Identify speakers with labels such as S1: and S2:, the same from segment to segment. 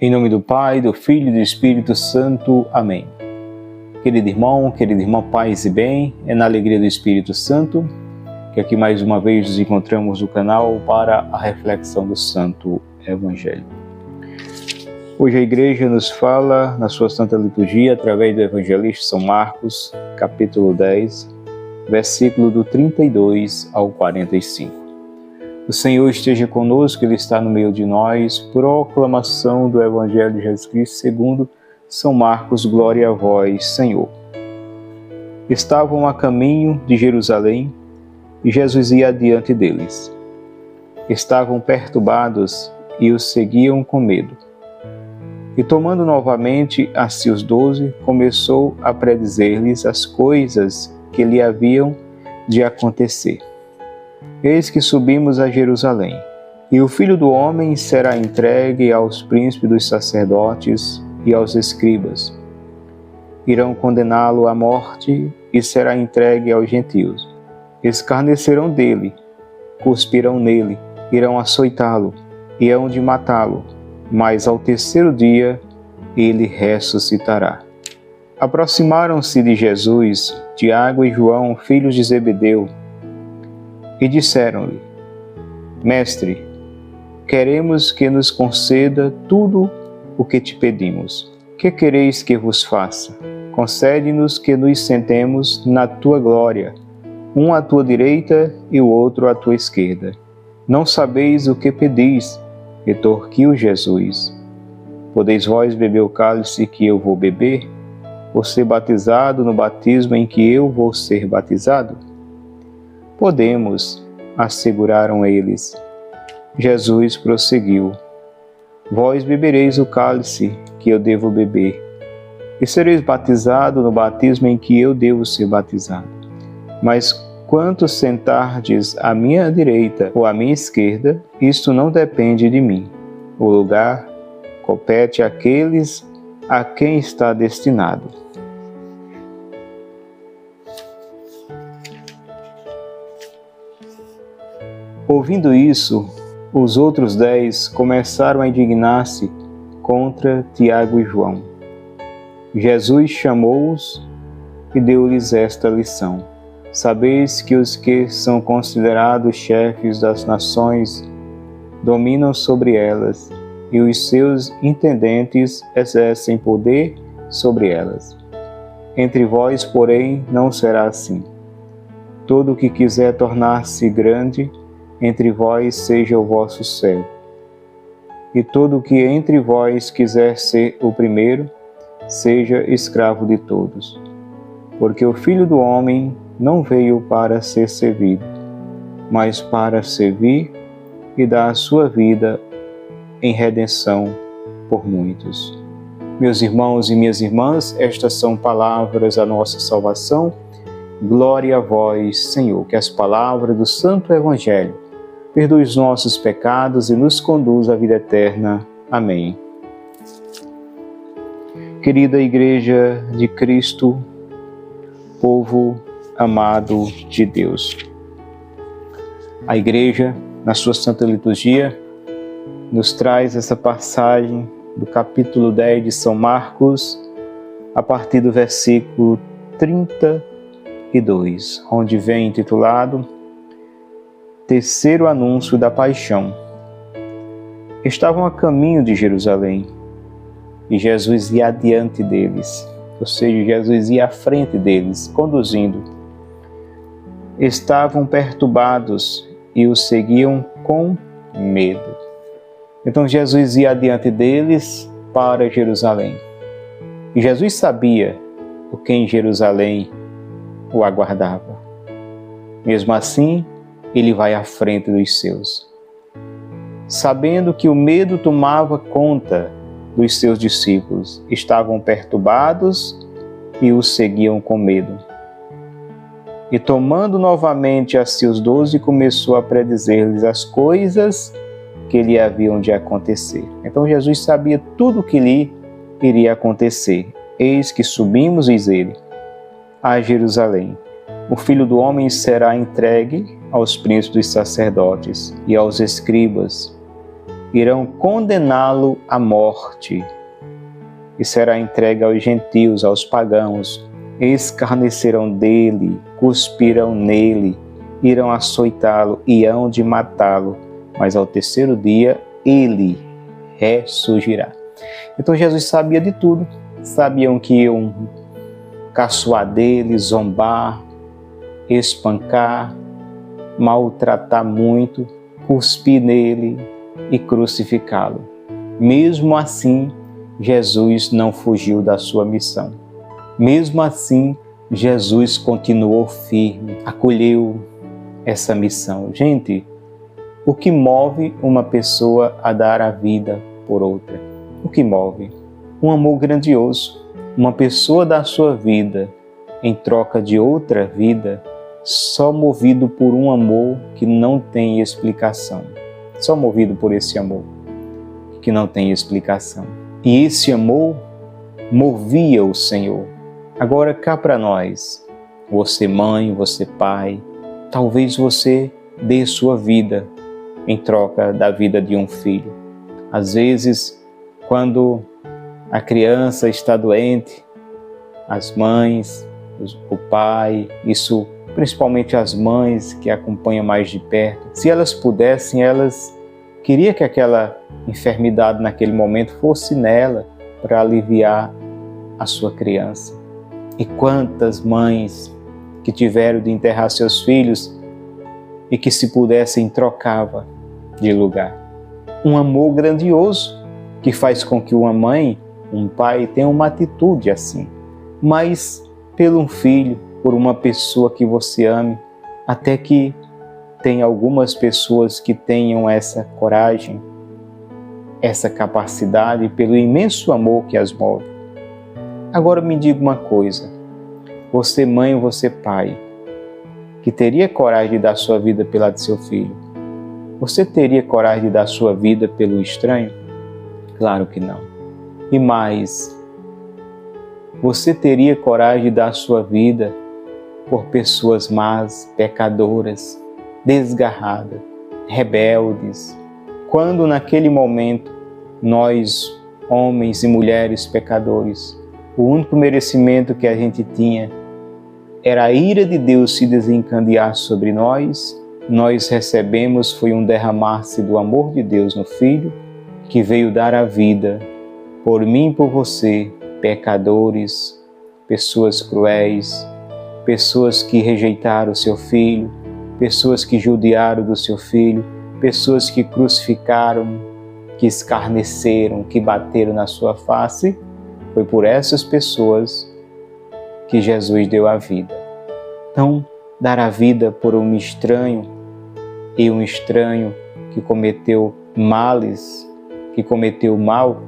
S1: Em nome do Pai, do Filho e do Espírito Santo. Amém. Querido irmão, querida irmã, paz e bem, é na alegria do Espírito Santo que aqui mais uma vez nos encontramos no canal para a reflexão do Santo Evangelho. Hoje a Igreja nos fala na sua Santa Liturgia, através do Evangelista São Marcos, capítulo 10, versículo do 32 ao 45. O Senhor esteja conosco, Ele está no meio de nós. Proclamação do Evangelho de Jesus Cristo segundo São Marcos. Glória a vós, Senhor. Estavam a caminho de Jerusalém e Jesus ia adiante deles. Estavam perturbados e os seguiam com medo. E tomando novamente a si os 12, começou a predizer-lhes as coisas que lhe haviam de acontecer. Eis que subimos a Jerusalém, e o Filho do Homem será entregue aos príncipes dos sacerdotes e aos escribas. Irão condená-lo à morte e será entregue aos gentios. Escarnecerão dele, cuspirão nele, irão açoitá-lo e hão de matá-lo, mas ao terceiro dia ele ressuscitará. Aproximaram-se de Jesus, Tiago e João, filhos de Zebedeu, e disseram-lhe: Mestre, queremos que nos conceda tudo o que te pedimos. Que quereis que vos faça? Concede-nos que nos sentemos na tua glória, um à tua direita e o outro à tua esquerda. Não sabeis o que pedis, retorquiu Jesus. Podeis vós beber o cálice que eu vou beber? Ou ser batizado no batismo em que eu vou ser batizado? Podemos, asseguraram eles. Jesus prosseguiu: Vós bebereis o cálice que eu devo beber, e sereis batizado no batismo em que eu devo ser batizado. Mas quanto sentardes à minha direita ou à minha esquerda, isto não depende de mim. O lugar compete àqueles a quem está destinado. Ouvindo isso, os outros 10 começaram a indignar-se contra Tiago e João. Jesus chamou-os e deu-lhes esta lição: Sabeis que os que são considerados chefes das nações dominam sobre elas, e os seus intendentes exercem poder sobre elas. Entre vós, porém, não será assim. Todo o que quiser tornar-se grande entre vós seja o vosso servo. E todo o que entre vós quiser ser o primeiro, seja escravo de todos. Porque o Filho do Homem não veio para ser servido, mas para servir e dar a sua vida em redenção por muitos. Meus irmãos e minhas irmãs, estas são palavras da nossa salvação. Glória a vós, Senhor. Que as palavras do Santo Evangelho perdoe os nossos pecados e nos conduz à vida eterna. Amém. Querida Igreja de Cristo, povo amado de Deus, a Igreja, na sua Santa Liturgia, nos traz essa passagem do capítulo 10 de São Marcos, a partir do versículo 32, onde vem intitulado Terceiro anúncio da paixão. Estavam a caminho de Jerusalém e Jesus ia adiante deles, ou seja, Jesus ia à frente deles, conduzindo. Estavam perturbados e os seguiam com medo. Então Jesus ia adiante deles para Jerusalém. E Jesus sabia o que em Jerusalém o aguardava. Mesmo assim, ele vai à frente dos seus. Sabendo que o medo tomava conta dos seus discípulos, estavam perturbados e os seguiam com medo. E tomando novamente a si os 12, começou a predizer-lhes as coisas que lhe haviam de acontecer. Então Jesus sabia tudo o que lhe iria acontecer. Eis que subimos, diz ele, a Jerusalém. O Filho do Homem será entregue aos príncipes dos sacerdotes e aos escribas. irão condená-lo à morte e será entregue aos gentios, aos pagãos. Escarnecerão dele, cuspirão nele, irão açoitá-lo e hão de matá-lo, mas ao terceiro dia ele ressurgirá. Então Jesus sabia de tudo. Sabiam que iam caçoar dele, zombar, espancar, maltratar muito, cuspir nele e crucificá-lo. Mesmo assim, Jesus não fugiu da sua missão. Mesmo assim, Jesus continuou firme, acolheu essa missão. Gente, o que move uma pessoa a dar a vida por outra? O que move? Um amor grandioso. Uma pessoa dá sua vida em troca de outra vida, só movido por um amor que não tem explicação. Só movido por esse amor que não tem explicação. E esse amor movia o Senhor. Agora cá para nós, você mãe, você pai, talvez você dê sua vida em troca da vida de um filho. Às vezes, quando a criança está doente, as mães, o pai, isso principalmente as mães que acompanham mais de perto, se elas pudessem, elas queriam que aquela enfermidade naquele momento fosse nela para aliviar a sua criança. E quantas mães que tiveram de enterrar seus filhos e que se pudessem trocava de lugar. Um amor grandioso que faz com que uma mãe, um pai tenha uma atitude assim. Mas pelo um filho, por uma pessoa que você ame, até que tem algumas pessoas que tenham essa coragem, essa capacidade, pelo imenso amor que as move. Agora me diga uma coisa, você mãe ou você pai, que teria coragem de dar sua vida pela de seu filho, você teria coragem de dar sua vida pelo estranho? Claro que não. E mais, você teria coragem de dar sua vida por pessoas más, pecadoras, desgarradas, rebeldes? Quando naquele momento nós, homens e mulheres pecadores, o único merecimento que a gente tinha era a ira de Deus se desencadear sobre nós, nós recebemos foi um derramar-se do amor de Deus no Filho, que veio dar a vida por mim e por você, pecadores, pessoas cruéis, pessoas que rejeitaram o seu Filho, pessoas que judiaram do seu Filho, pessoas que crucificaram, que escarneceram, que bateram na sua face. Foi por essas pessoas que Jesus deu a vida. Então, dar a vida por um estranho, e um estranho que cometeu males, que cometeu mal,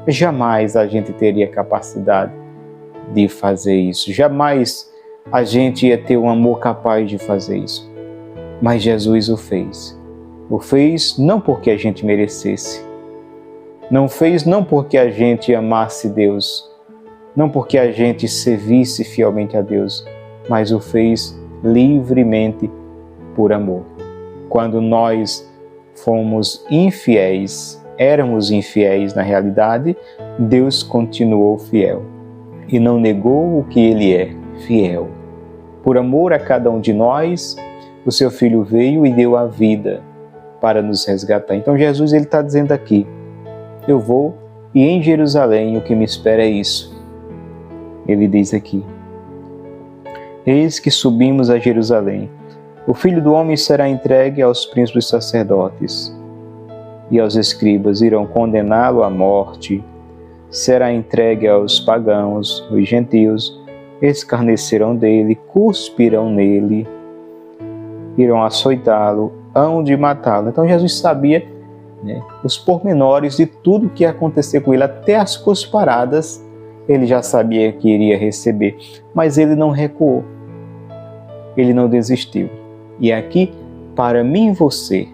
S1: jamais a gente teria capacidade de fazer isso. Jamais a gente ia ter um amor capaz de fazer isso. Mas Jesus o fez. O fez não porque a gente merecesse. Não fez não porque a gente amasse Deus. Não porque a gente servisse fielmente a Deus. Mas o fez livremente por amor. Quando nós fomos infiéis, éramos infiéis na realidade, Deus continuou fiel e não negou o que Ele é, fiel. Por amor a cada um de nós, o seu Filho veio e deu a vida para nos resgatar. Então Jesus ele está dizendo aqui, eu vou e em Jerusalém o que me espera é isso. Ele diz aqui, eis que subimos a Jerusalém. O Filho do Homem será entregue aos príncipes sacerdotes e aos escribas, irão condená-lo à morte, será entregue aos pagãos, os gentios, escarnecerão dele, cuspirão nele, irão açoitá-lo, hão de matá-lo. Então Jesus sabia, os pormenores de tudo que ia acontecer com ele, até as cusparadas, ele já sabia que iria receber, mas ele não recuou, ele não desistiu. E aqui, para mim e você,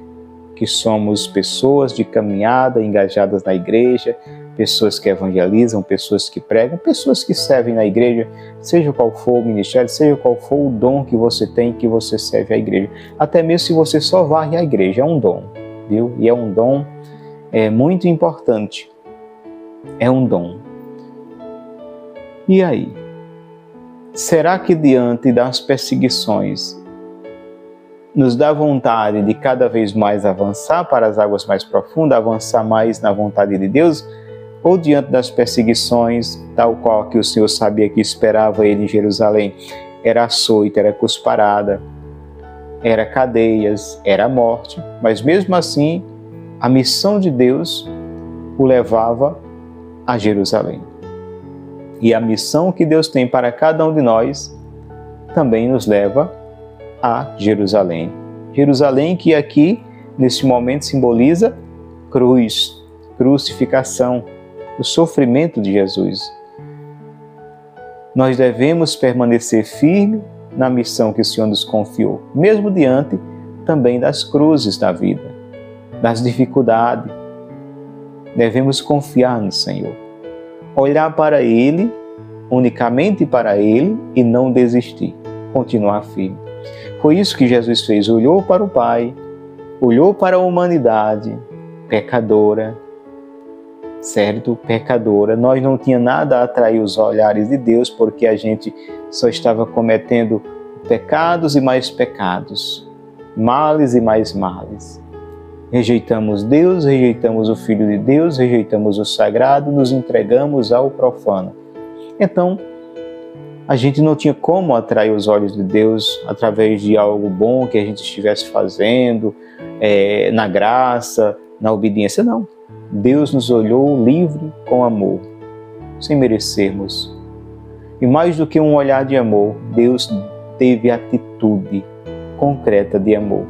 S1: que somos pessoas de caminhada, engajadas na igreja, pessoas que evangelizam, pessoas que pregam, pessoas que servem na igreja, seja qual for o ministério, seja qual for o dom que você tem, que você serve à igreja. Até mesmo se você só varre a igreja, é um dom, viu? E é um dom é muito importante. É um dom. E aí? Será que diante das perseguições nos dá vontade de cada vez mais avançar para as águas mais profundas, avançar mais na vontade de Deus? Ou diante das perseguições, tal qual que o Senhor sabia que esperava ele em Jerusalém, era açoite, era cusparada, era cadeias, era morte, mas mesmo assim a missão de Deus o levava a Jerusalém. E a missão que Deus tem para cada um de nós também nos leva a Jerusalém. Jerusalém que aqui, nesse momento, simboliza cruz, crucificação, o sofrimento de Jesus. Nós devemos permanecer firmes na missão que o Senhor nos confiou, mesmo diante também das cruzes da vida, das dificuldades. Devemos confiar no Senhor, olhar para Ele, unicamente para Ele e não desistir, continuar firme. Foi isso que Jesus fez, olhou para o Pai, olhou para a humanidade pecadora, certo? Pecadora. Nós não tinha nada a atrair os olhares de Deus, porque a gente só estava cometendo pecados e mais pecados, males e mais males. Rejeitamos Deus, rejeitamos o Filho de Deus, rejeitamos o sagrado, nos entregamos ao profano. Então, a gente não tinha como atrair os olhos de Deus através de algo bom que a gente estivesse fazendo, na graça, na obediência, não. Deus nos olhou livre com amor, sem merecermos. E mais do que um olhar de amor, Deus teve atitude concreta de amor.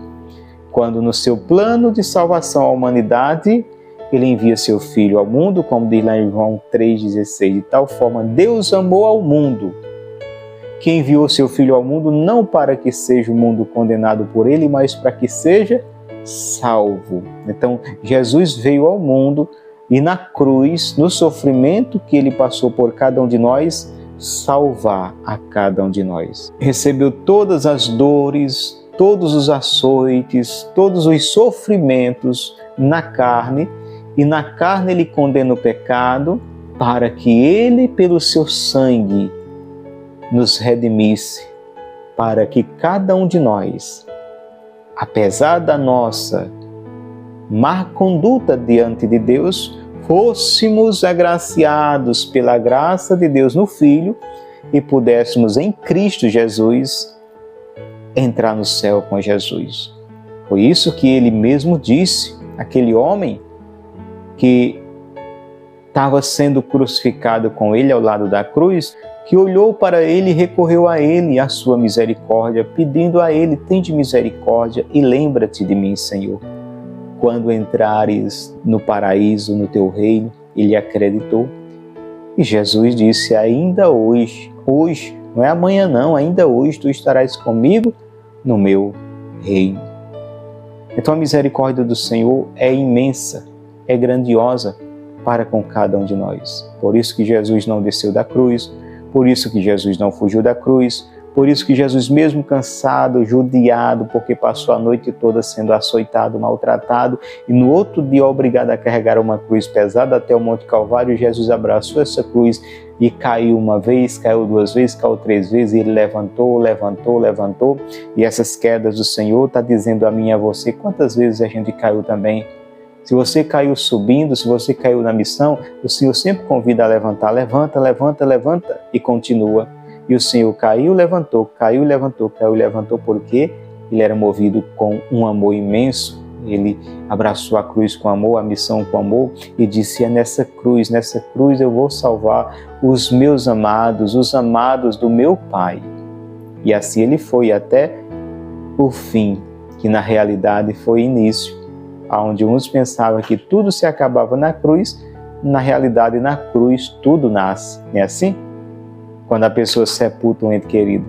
S1: Quando no seu plano de salvação à humanidade, Ele envia seu Filho ao mundo, como diz lá em João 3,16, de tal forma Deus amou ao mundo, que enviou seu Filho ao mundo não para que seja o mundo condenado por Ele, mas para que seja salvo. Então, Jesus veio ao mundo e na cruz, no sofrimento que Ele passou por cada um de nós, salvar a cada um de nós. Recebeu todas as dores, todos os açoites, todos os sofrimentos na carne, e na carne Ele condena o pecado para que Ele, pelo seu sangue, nos redimisse, para que cada um de nós, apesar da nossa má conduta diante de Deus, fôssemos agraciados pela graça de Deus no Filho e pudéssemos em Cristo Jesus entrar no céu com Jesus. Foi isso que Ele mesmo disse, aquele homem que estava sendo crucificado com Ele ao lado da cruz, que olhou para Ele e recorreu a Ele, a sua misericórdia, pedindo a Ele: tende misericórdia e lembra-te de mim, Senhor. Quando entrares no paraíso, no teu reino. Ele acreditou. E Jesus disse: ainda hoje, não é amanhã não, ainda hoje tu estarás comigo no meu reino. Então a misericórdia do Senhor é imensa, é grandiosa para com cada um de nós. Por isso que Jesus não desceu da cruz, por isso que Jesus não fugiu da cruz, por isso que Jesus, mesmo cansado, judiado, porque passou a noite toda sendo açoitado, maltratado, e no outro dia obrigado a carregar uma cruz pesada até o Monte Calvário, Jesus abraçou essa cruz e caiu uma vez, caiu duas vezes, caiu três vezes, e Ele levantou, e essas quedas do Senhor está dizendo a mim e a você, quantas vezes a gente caiu também. Se você caiu subindo, se você caiu na missão, o Senhor sempre convida a levantar. Levanta, levanta, levanta e continua. E o Senhor caiu, levantou, porque Ele era movido com um amor imenso. Ele abraçou a cruz com amor, a missão com amor e disse: é nessa cruz eu vou salvar os meus amados, os amados do meu Pai. E assim Ele foi até o fim, que na realidade foi início, onde uns pensavam que tudo se acabava na cruz, na realidade na cruz tudo nasce, não é assim? Quando a pessoa sepulta um ente querido,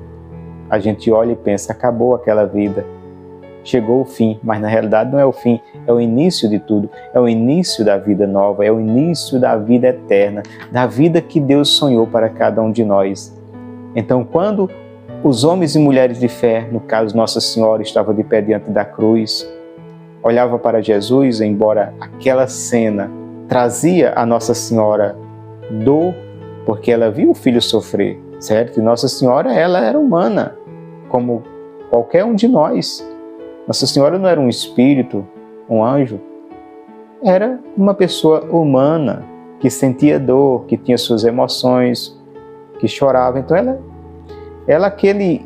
S1: a gente olha e pensa, acabou aquela vida, chegou o fim, mas na realidade não é o fim, é o início de tudo, é o início da vida nova, é o início da vida eterna, da vida que Deus sonhou para cada um de nós. Então, quando os homens e mulheres de fé, no caso Nossa Senhora, estavam de pé diante da cruz, olhava para Jesus, embora aquela cena trazia a Nossa Senhora dor, porque ela viu o filho sofrer, certo? E Nossa Senhora, ela era humana, como qualquer um de nós. Nossa Senhora não era um espírito, um anjo, era uma pessoa humana, que sentia dor, que tinha suas emoções, que chorava. Então ela aquele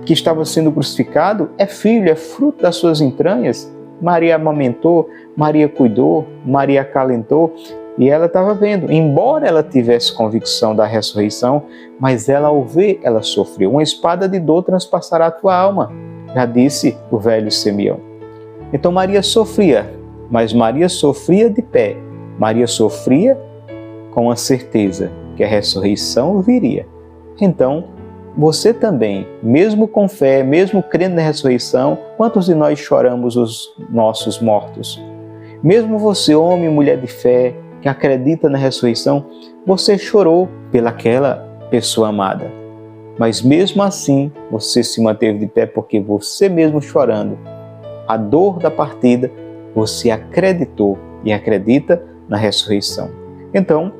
S1: que estava sendo crucificado, é filho, é fruto das suas entranhas. Maria amamentou, Maria cuidou, Maria acalentou, e ela estava vendo. Embora ela tivesse convicção da ressurreição, mas ela, ao ver, ela sofreu. Uma espada de dor transpassará a tua alma, já disse o velho Simeão. Então Maria sofria, mas Maria sofria de pé. Maria sofria com a certeza que a ressurreição viria. Então, você também, mesmo com fé, mesmo crendo na ressurreição, quantos de nós choramos os nossos mortos? Mesmo você, homem e mulher de fé, que acredita na ressurreição, você chorou pelaquela pessoa amada. Mas mesmo assim, você se manteve de pé porque você mesmo chorando a dor da partida, você acreditou e acredita na ressurreição. Então,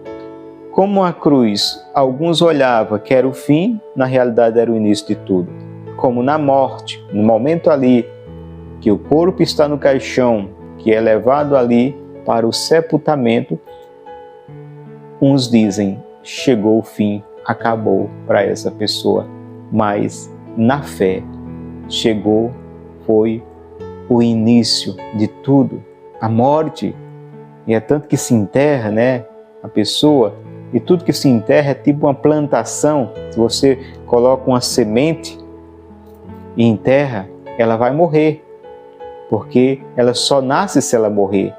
S1: como a cruz, alguns olhavam que era o fim, na realidade era o início de tudo. Como na morte, no momento ali que o corpo está no caixão, que é levado ali para o sepultamento, uns dizem, chegou o fim, acabou para essa pessoa. Mas na fé, chegou, foi o início de tudo. A morte, e é tanto que se enterra, né, a pessoa, e tudo que se enterra é tipo uma plantação. Se você coloca uma semente e enterra, ela vai morrer, porque ela só nasce se ela morrer.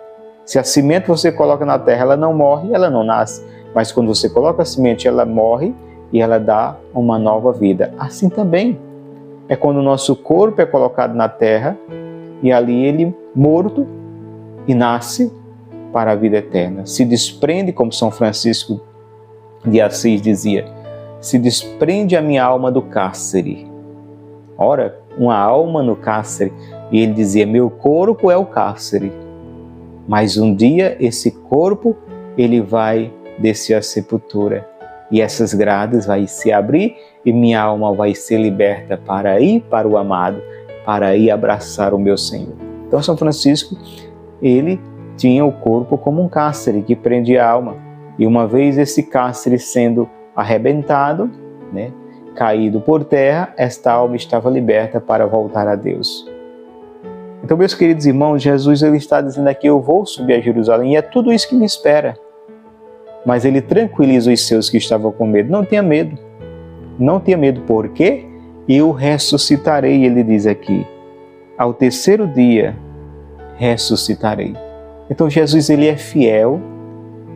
S1: Se a semente você coloca na terra, ela não morre, ela não nasce. Mas quando você coloca a semente, ela morre e ela dá uma nova vida. Assim também é quando o nosso corpo é colocado na terra e ali ele morto e nasce para a vida eterna. Se desprende, como São Francisco de Assis dizia, se desprende a minha alma do cárcere. Ora, uma alma no cárcere. E ele dizia, meu corpo é o cárcere. Mas um dia esse corpo, ele vai descer à sepultura. E essas grades vai se abrir e minha alma vai ser liberta para ir para o amado, para ir abraçar o meu Senhor. Então São Francisco, ele tinha o corpo como um cárcere que prendia a alma. E uma vez esse cárcere sendo arrebentado, né, caído por terra, esta alma estava liberta para voltar a Deus. Então, meus queridos irmãos, Jesus ele está dizendo aqui, eu vou subir a Jerusalém e é tudo isso que me espera. Mas ele tranquiliza os seus que estavam com medo. Não tenha medo. Não tenha medo, porque eu ressuscitarei, ele diz aqui. Ao terceiro dia, ressuscitarei. Então, Jesus ele é fiel,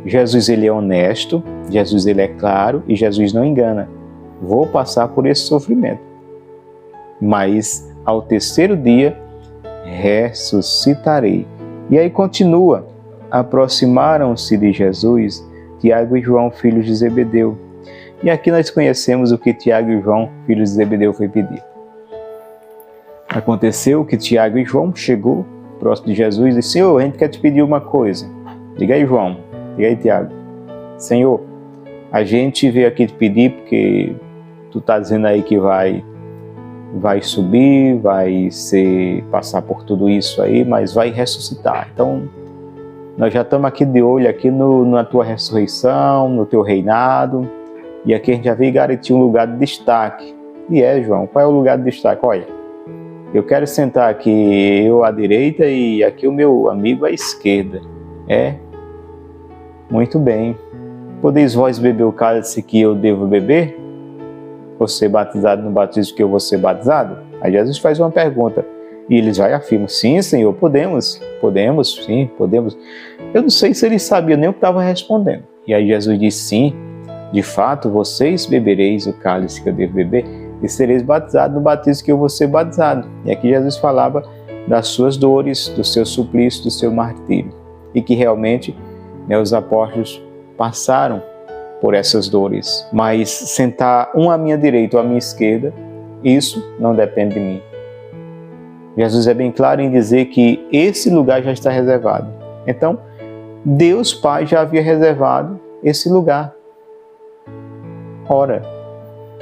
S1: Jesus ele é honesto, Jesus ele é claro e Jesus não engana. Vou passar por esse sofrimento. Mas, ao terceiro dia, ressuscitarei. E aí continua, aproximaram-se de Jesus Tiago e João, filhos de Zebedeu. E aqui nós conhecemos o que Tiago e João, filhos de Zebedeu, foi pedir. Aconteceu que Tiago e João chegou próximo de Jesus e disse, Senhor, a gente quer te pedir uma coisa. Diga aí, João. Diga aí, Tiago. Senhor, a gente veio aqui te pedir porque tu está dizendo aí que vai subir, passar por tudo isso aí, mas vai ressuscitar. Então, nós já estamos aqui de olho aqui na tua ressurreição, no teu reinado, e aqui a gente já veio garantir um lugar de destaque. E João, qual é o lugar de destaque? Olha, eu quero sentar aqui eu à direita e aqui o meu amigo à esquerda. Muito bem. Podeis vós beber o cálice que eu devo beber? Ou ser batizado no batismo que eu vou ser batizado? Aí Jesus faz uma pergunta e eles já afirmam, sim, Senhor, podemos, sim, podemos. Eu não sei se eles sabiam nem o que estavam respondendo. E aí Jesus diz, sim, de fato, vocês bebereis o cálice que eu devo beber e sereis batizados no batismo que eu vou ser batizado. E aqui Jesus falava das suas dores, do seu suplício, do seu martírio. E que realmente os apóstolos passaram por essas dores. Mas sentar um à minha direita ou à minha esquerda, isso não depende de mim. Jesus é bem claro em dizer que esse lugar já está reservado. Então, Deus Pai já havia reservado esse lugar. Ora,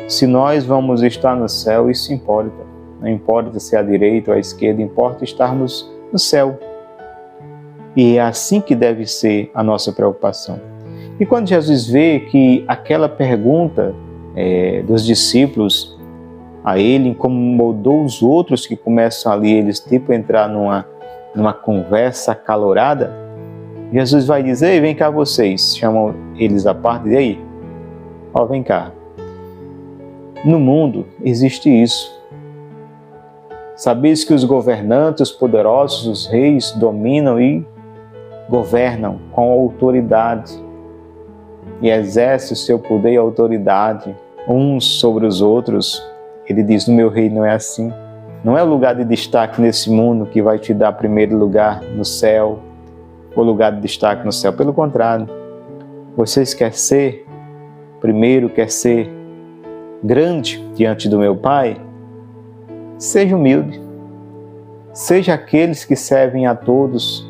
S1: se nós vamos estar no céu, isso importa. Não importa se é à direita ou à esquerda, importa estarmos no céu. E é assim que deve ser a nossa preocupação. E quando Jesus vê que aquela pergunta dos discípulos a ele incomodou os outros que começam ali, eles tipo entrar numa conversa acalorada, Jesus vai dizer: "Ei, vem cá vocês", chamam eles à parte, e aí? Ó, vem cá. No mundo existe isso. Sabeis que os governantes, os poderosos, os reis dominam e governam com autoridade e exercem o seu poder e autoridade uns sobre os outros. Ele diz: no meu reino não é assim. Não é o lugar de destaque nesse mundo que vai te dar primeiro lugar no céu, ou lugar de destaque no céu. Pelo contrário, vocês querem ser primeiro, quer ser grande diante do meu Pai? Seja humilde. Seja aqueles que servem a todos.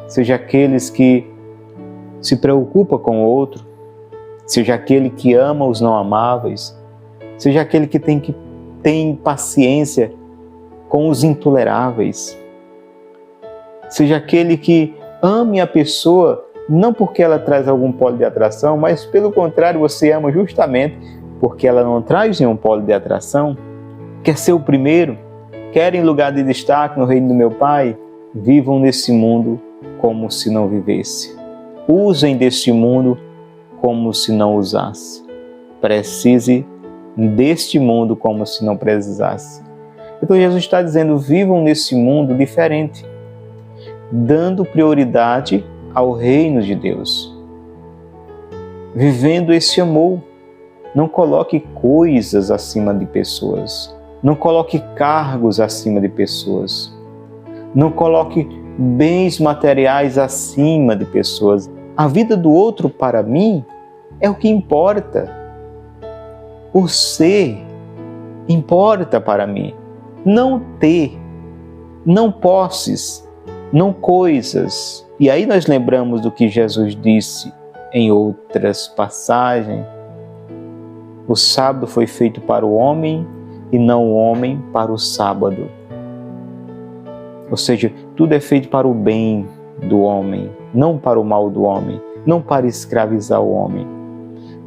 S1: Seja aqueles que se preocupam com o outro. Seja aquele que ama os não amáveis. Seja aquele que tem paciência com os intoleráveis. Seja aquele que ame a pessoa, não porque ela traz algum polo de atração, mas pelo contrário, você ama justamente porque ela não traz nenhum polo de atração. Quer ser o primeiro? Querem lugar de destaque no reino do meu Pai? Vivam nesse mundo como se não vivesse. Usem deste mundo como se não usasse. Precise deste mundo como se não precisasse. Então Jesus está dizendo: vivam nesse mundo diferente, dando prioridade ao reino de Deus, vivendo esse amor. Não coloque coisas acima de pessoas, não coloque cargos acima de pessoas, não coloque bens materiais acima de pessoas. A vida do outro, para mim, é o que importa. O ser importa para mim. Não ter, não posses, não coisas. E aí nós lembramos do que Jesus disse em outras passagens. O sábado foi feito para o homem e não o homem para o sábado. Ou seja, tudo é feito para o bem do homem, não para o mal do homem, não para escravizar o homem.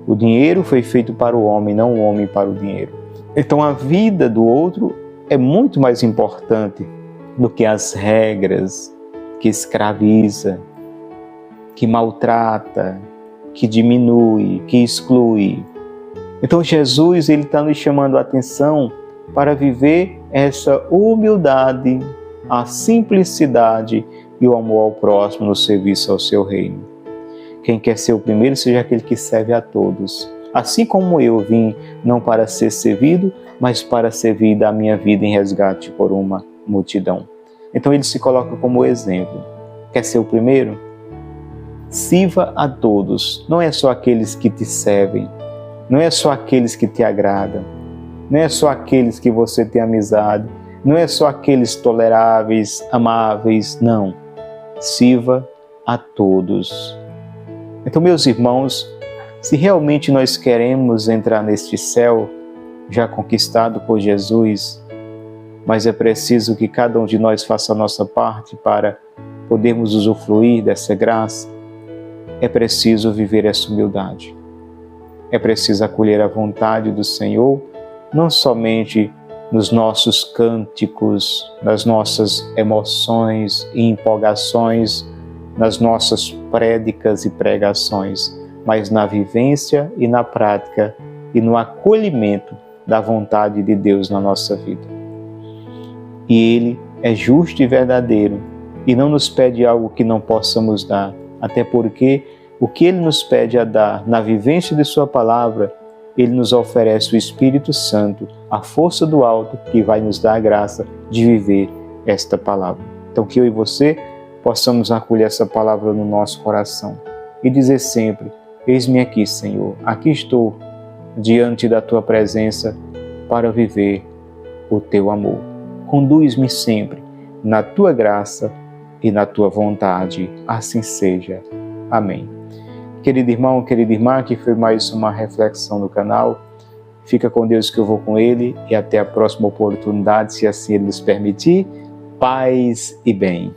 S1: O dinheiro foi feito para o homem, não o homem para o dinheiro. Então a vida do outro é muito mais importante do que as regras que escraviza, que maltrata, que diminui, que exclui. Então Jesus está nos chamando a atenção para viver essa humildade, a simplicidade e o amor ao próximo no serviço ao seu reino. Quem quer ser o primeiro, seja aquele que serve a todos. Assim como eu vim, não para ser servido, mas para servir da minha vida em resgate por uma multidão. Então ele se coloca como exemplo. Quer ser o primeiro? Sirva a todos. Não é só aqueles que te servem, não é só aqueles que te agradam, não é só aqueles que você tem amizade, não é só aqueles toleráveis, amáveis, não. Sirva a todos. Então, meus irmãos, se realmente nós queremos entrar neste céu já conquistado por Jesus, mas é preciso que cada um de nós faça a nossa parte para podermos usufruir dessa graça, é preciso viver essa humildade. É preciso acolher a vontade do Senhor, não somente nos nossos cânticos, nas nossas emoções e empolgações, nas nossas prédicas e pregações, mas na vivência e na prática e no acolhimento da vontade de Deus na nossa vida. E Ele é justo e verdadeiro e não nos pede algo que não possamos dar, até porque o que Ele nos pede a dar na vivência de Sua palavra, Ele nos oferece o Espírito Santo, a força do alto que vai nos dar a graça de viver esta palavra. Então que eu e você possamos acolher essa palavra no nosso coração e dizer sempre: eis-me aqui, Senhor, aqui estou diante da Tua presença para viver o Teu amor. conduz-me sempre na tua graça e na tua vontade. Assim seja. Amém. Querido irmão, querida irmã, que foi mais uma reflexão no canal. Fica com Deus que eu vou com Ele e até a próxima oportunidade, se assim Ele nos permitir. Paz e bem.